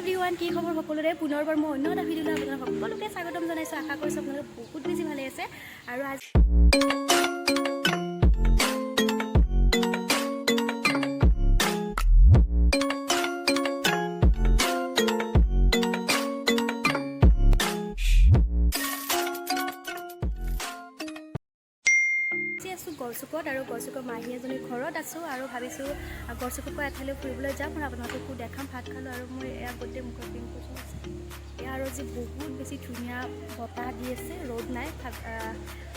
Everyone কি খবৰ সকলোৰে পুনৰবাৰ মই অন্য এটা ভিডিঅ'লৈ আপোনালোক সকলোকে স্বাগতম জনাইছোঁ। আশা কৰিছোঁ আপোনালোকে বহুত বেছি ভালে আছে আৰু আজি আছোঁ গড়চুকত আৰু গড়চুকৰ মাহী এজনীৰ ঘৰত আছোঁ আৰু ভাবিছোঁ গড়চুকৰ পৰা এঠাইলৈ ফুৰিবলৈ যাম আৰু আপোনালোককো দেখাম। ভাত খালোঁ আৰু মোৰ এয়া গোটেই মুখৰ পিম্পলছ আছে এয়া আৰু আজি বহুত বেছি ধুনীয়া বতাহ দি আছে, ৰ'দ নাই,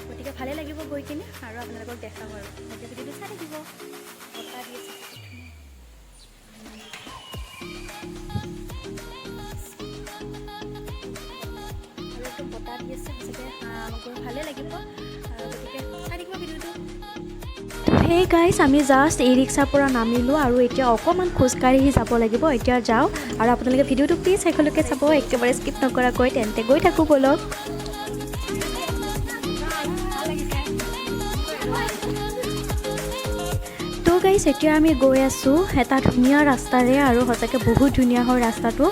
গতিকে ভালেই লাগিব গৈ কিনে আৰু আপোনালোকক দেখাম আৰু গোটেই ভিডিঅ'টো চাই থাকিব। বতাহ দি আছে আৰু একদম বতাহ দি আছে, সঁচাকৈ গৈ ভালেই লাগিব, গতিকে চাই থাকিব ভিডিঅ'টো। হেই গাইজ, আমি জাষ্ট এই ৰিক্সাৰ পৰা নামিলোঁ আৰু এতিয়া অকণমান খোজকাঢ়ি যাব লাগিব। এতিয়া যাওঁ আৰু আপোনালোকে ভিডিঅ'টো প্লিজ শেষলৈকে চাব, একেবাৰে স্কিপ নকৰাকৈ। তেন্তে গৈ থাকোঁ ব'লক। তো গাইজ, এতিয়া আমি গৈ আছোঁ এটা ধুনীয়া ৰাস্তাৰে আৰু সঁচাকৈ বহুত ধুনীয়া হয় ৰাস্তাটো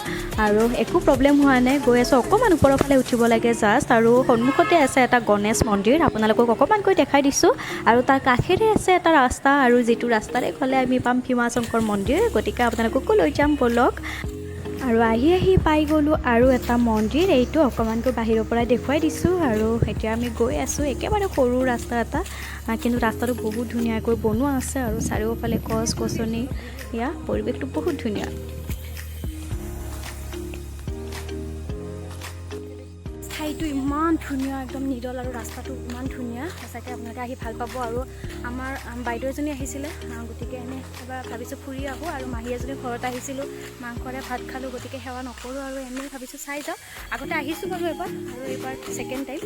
আৰু একো প্ৰব্লেম হোৱা নাই। গৈ আছোঁ, অকণমান ওপৰৰ ফালে উঠিব লাগে জাষ্ট, আৰু সন্মুখতে আছে এটা গণেশ মন্দিৰ, আপোনালোকক অকণমানকৈ দেখাই দিছোঁ। আৰু তাৰ কাষেৰে আছে এটা ৰাস্তা আৰু যিটো ৰাস্তাৰে গ'লে আমি পাম ভীমাশংকৰ মন্দিৰ, গতিকে আপোনালোককো লৈ যাম ব'লক। আৰু আহি পাই গ'লোঁ আৰু এটা মন্দিৰ, এইটো অকণমানকৈ বাহিৰৰ পৰাই দেখুৱাই দিছোঁ। আৰু এতিয়া আমি গৈ আছোঁ, একেবাৰে সৰু ৰাস্তা এটা, কিন্তু ৰাস্তাটো বহুত ধুনীয়াকৈ বনোৱা আছে আৰু চাৰিওফালে গছ গছনি, ইয়াৰ পৰিৱেশটো বহুত ধুনীয়া। ঠাইটো ইমান ধুনীয়া, একদম নিৰল, আৰু ৰাস্তাটো ইমান ধুনীয়া, সঁচাকৈ আপোনালোকে আহি ভাল পাব। আৰু আমাৰ বাইদেউ এজনী আহিছিলে, গতিকে এনেই এবাৰ ভাবিছোঁ ফুৰি আহোঁ। আৰু মাহী এজনী ঘৰত আহিছিলোঁ, মাংসৰে ভাত খালোঁ, গতিকে সেৱা নকৰোঁ আৰু এনেই ভাবিছোঁ চাই যাওঁ। আগতে আহিছোঁ বাৰু এবাৰ, আৰু এইবাৰ ছেকেণ্ড টাইম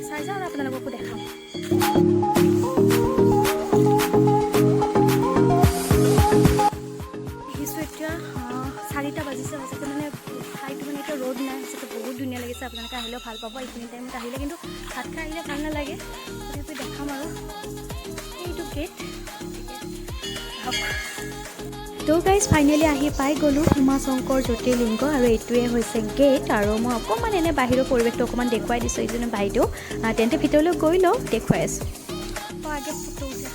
চাই যাওঁ আৰু আপোনালোককো দেখাম। দেখিছোঁ এতিয়া 4টা বাজিছে, সঁচাকৈ মানে ঠাইটো মানে এতিয়া ৰ'দ নাই, সঁচাকৈ বহুত ধুনীয়া লাগিছে। আপোনালোকে আহিলেও ভাল পাব, এইখিনি টাইমত আহিলে, কিন্তু ভাত খাই আহিলে ভাল নালাগে, গতিকে দেখাম আৰু এইটো গেট। তো গাইজ, ফাইনেলি আহি পাই গ'লোঁ ভীমাশংকৰ জ্যোতিৰ্লিংগ, আৰু এইটোৱে হৈছে গেট। আৰু মই অকণমান এনে বাহিৰৰ পৰিৱেশটো অকণমান দেখুৱাই দিছোঁ এইজনী বাইদেউ, তেন্তে ভিতৰলৈ গৈ লওঁ, দেখুৱাই আছোঁ। আগে ফটো উঠি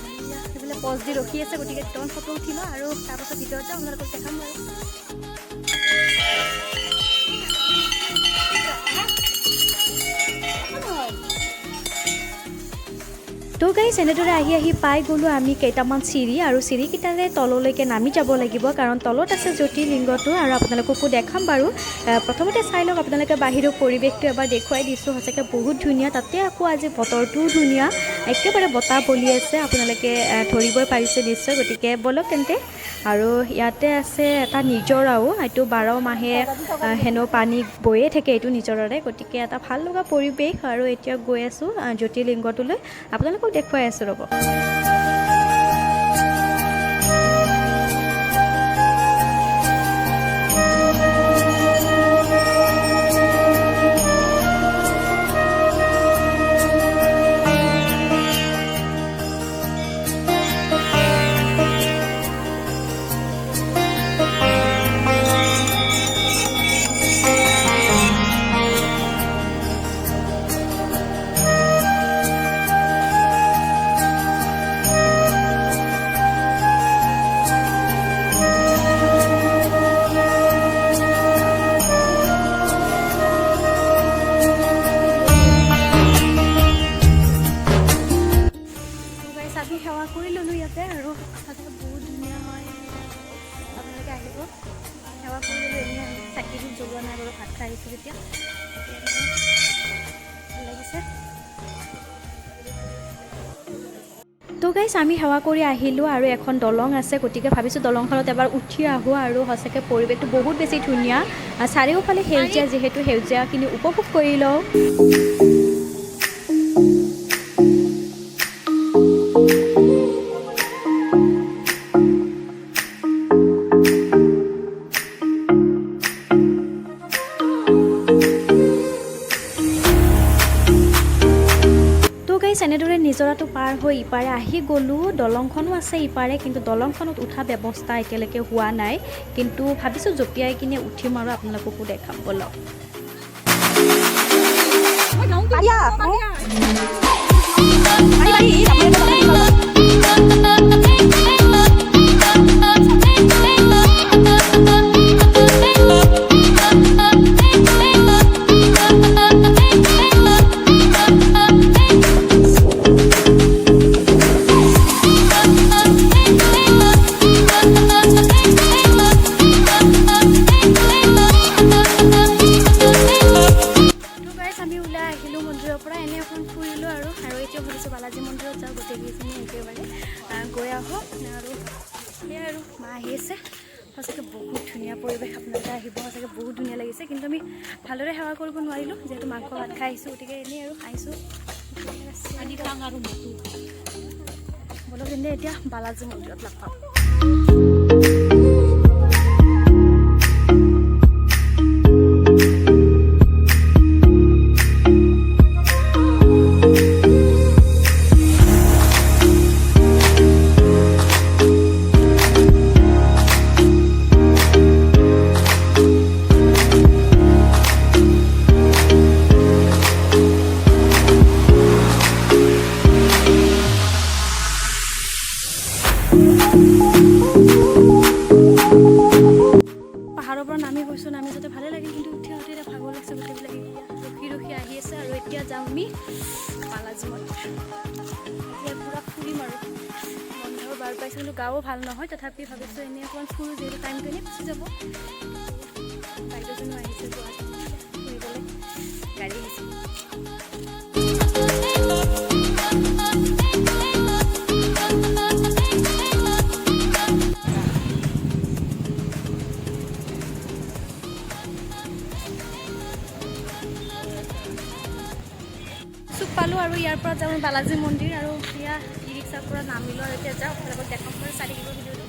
সেইফালে পজ দি ৰখি আছে, গতিকে দুটামান ফটো উঠি লওঁ আৰু তাৰপাছত ভিতৰত যাওঁ, আপোনালোকক দেখাম বাৰু। তো গাইজ, এনেদৰে আহি পাই গ'লোঁ আমি কেইটামান চিৰি, আৰু চিৰিকেইটাৰে তললৈকে নামি যাব লাগিব, কাৰণ তলত আছে জ্যোতিৰ্লিংগটো, আৰু আপোনালোককো দেখাম বাৰু। প্ৰথমতে চাই লওক আপোনালোকে বাহিৰৰ পৰিৱেশটো এবাৰ দেখুৱাই দিছোঁ, সঁচাকৈ বহুত ধুনীয়া। তাতে আকৌ আজি বতৰটোও ধুনীয়া, একেবাৰে বতাহ বলি আছে, আপোনালোকে ধৰিবই পাৰিছে নিশ্চয়, গতিকে ব'লক তেন্তে। আৰু ইয়াতে আছে এটা নিজৰাও, এইটো 12 মাহে হেনো পানী বৈয়ে থাকে এইটো নিজৰাৰে, গতিকে এটা ভাল লগা পৰিৱেশ। আৰু এতিয়া গৈ আছোঁ জ্যোতিৰ্লিংগটোলৈ, আপোনালোকক দেখুৱাই আছোঁ ৰ'ব। আমি সেৱা কৰি ল'লোঁ ইয়াতে, আৰু সঁচাকৈ বহুত ধুনীয়া হয়, আপোনালোকে আহিব। সেৱা কৰি ল'লোঁ, এনেই আমি চাকি ধূপ জ্বলোৱা নাই বাৰু, ভাত খাই আহিছোঁ যেতিয়া, ভাল লাগিছে। তো গাইজ, আমি সেৱা কৰি আহিলোঁ আৰু এখন দলং আছে, গতিকে ভাবিছোঁ দলংখনত এবাৰ উঠি আহোঁ। আৰু সঁচাকৈ পৰিৱেশটো বহুত বেছি ধুনীয়া, চাৰিওফালে সেউজীয়া, যিহেতু সেউজীয়াখিনি উপভোগ কৰি লওঁ। গাইছ এনেদৰে নিজৰাটো পাৰ হৈ ইপাৰে আহি গ'লোঁ দলংখনো আছে ইপাৰে কিন্তু দলংখনত উঠা ব্যৱস্থা এতিয়ালৈকে হোৱা নাই কিন্তু ভাবিছোঁ জঁপিয়াই কিনে উঠিম আৰু আপোনালোককো দেখাম ব'লক বালাজী মন্দিৰত যাওঁ গোটেইকেইজনী একেবাৰে গৈ আহোঁ আৰু সেয়াই আৰু মা আহি আছে সঁচাকৈ বহুত ধুনীয়া পৰিৱেশ আপোনালোকে আহিব সঁচাকৈ বহুত ধুনীয়া লাগিছে কিন্তু আমি ভালদৰে সেৱা কৰিব নোৱাৰিলোঁ যিহেতু মাংস ভাত খাই আহিছোঁ গতিকে এনেই আৰু আহিছোঁ আৰু বলক এনেই এতিয়া বালাজী মন্দিৰত লগ পাম পাহাৰৰ পৰা নামি গৈছোঁ নামি যাতে ভালে লাগে কিন্তু উঠি উঠি এতিয়া ভাগৰ লাগিছে গোটেইবিলাক ৰখি ৰখি আহি আছে আৰু এতিয়া যাম আমি বালাজী মন্দিৰ এতিয়া পূৰা ফুৰিম আৰু বন্ধৰ বাৰ পাইছোঁ কিন্তু গাও ভাল নহয় তথাপি ভাবিছোঁ এনেই অকণমান ফুৰোঁ যিহেতু টাইমটো এনেই গুচি যাব বাইদেউজনো আহিছে ফুৰিবলৈ গাড়ী আহিছে পালোঁ আৰু ইয়াৰ পৰা যাওঁ বালাজী মন্দিৰ আৰু এতিয়া ই ৰিক্সাৰ পৰা নামিলোঁ আৰু এতিয়া যাওঁ আপোনালোকক দেখাম কৰি চাই থাকিব ভিডিঅ'টো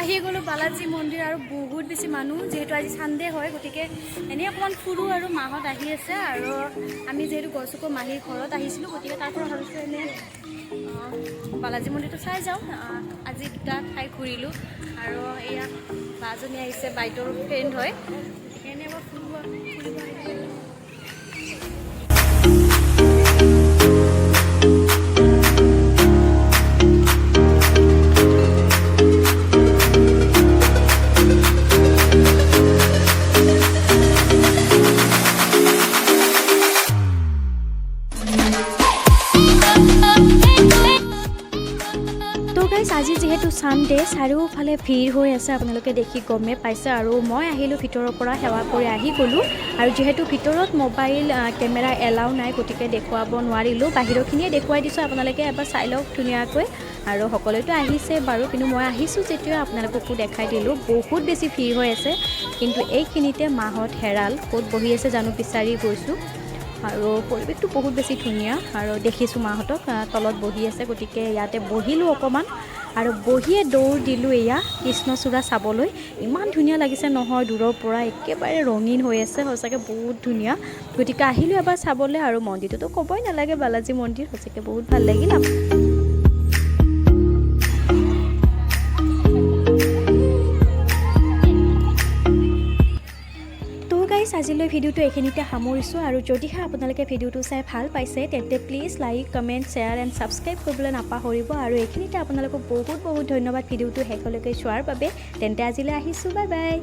আহি গ'লোঁ বালাজী মন্দিৰ আৰু বহুত বেছি মানুহ যিহেতু আজি চানডে হয় গতিকে এনেই অকণমান ফুৰোঁ আৰু মাহঁত আহি আছে আৰু আমি যিহেতু গছকো মাহীৰ ঘৰত আহিছিলোঁ গতিকে তাৰ পৰা ভাবিছোঁ এনেই বালাজী মন্দিৰটো চাই যাওঁ আজি দুটা ঠাই ঘূৰিলোঁ আৰু এয়া বাজনী আহিছে বাইদেউৰ ফ্ৰেণ্ড হয় গতিকে এনেই এবাৰ ফুৰিব আজি যিহেতু ছানডে চাৰিওফালে ভিৰ হৈ আছে আপোনালোকে দেখি গমেই পাইছে আৰু মই আহিলোঁ ভিতৰৰ পৰা সেৱা কৰি আহি গ'লোঁ আৰু যিহেতু ভিতৰত মোবাইল কেমেৰা এলাউ নাই গতিকে দেখুৱাব নোৱাৰিলোঁ বাহিৰৰখিনিয়ে দেখুৱাই দিছোঁ আপোনালোকে এবাৰ চাই লওক ধুনীয়াকৈ আৰু সকলোৱেতো আহিছে বাৰু কিন্তু মই আহিছোঁ যেতিয়া আপোনালোককো দেখাই দিলোঁ বহুত বেছি ভিৰ হৈ আছে কিন্তু এইখিনিতে মাহঁত হেৰাল ক'ত বহি আছে জানো বিচাৰি গৈছোঁ আৰু পৰিৱেশটো বহুত বেছি ধুনীয়া আৰু দেখিছোঁ মাহঁতক তলত বহি আছে গতিকে ইয়াতে বহিলোঁ অকণমান আৰু বহিয়ে দৌৰ দিলোঁ এয়া কৃষ্ণচূড়া চাবলৈ ইমান ধুনীয়া লাগিছে নহয় দূৰৰ পৰা একেবাৰে ৰঙীন হৈ আছে সঁচাকৈ বহুত ধুনীয়া গতিকে আহিলোঁ এবাৰ চাবলৈ আৰু মন্দিৰটোতো ক'বই নালাগে বালাজী মন্দিৰ সঁচাকৈ বহুত ভাল লাগিল আজিলৈ ভিডিঅ'টো এইখিনিতে সামৰিছোঁ আৰু যদিহে আপোনালোকে ভিডিঅ'টো চাই ভাল পাইছে তেন্তে please like comment share and subscribe কৰিবলৈ নাপাহৰিব আৰু এইখিনিতে আপোনালোকক বহুত বহুত ধন্যবাদ ভিডিঅ'টো শেষলৈকে চোৱাৰ বাবে তেন্তে আজিলৈ আহিছোঁ বাই বাই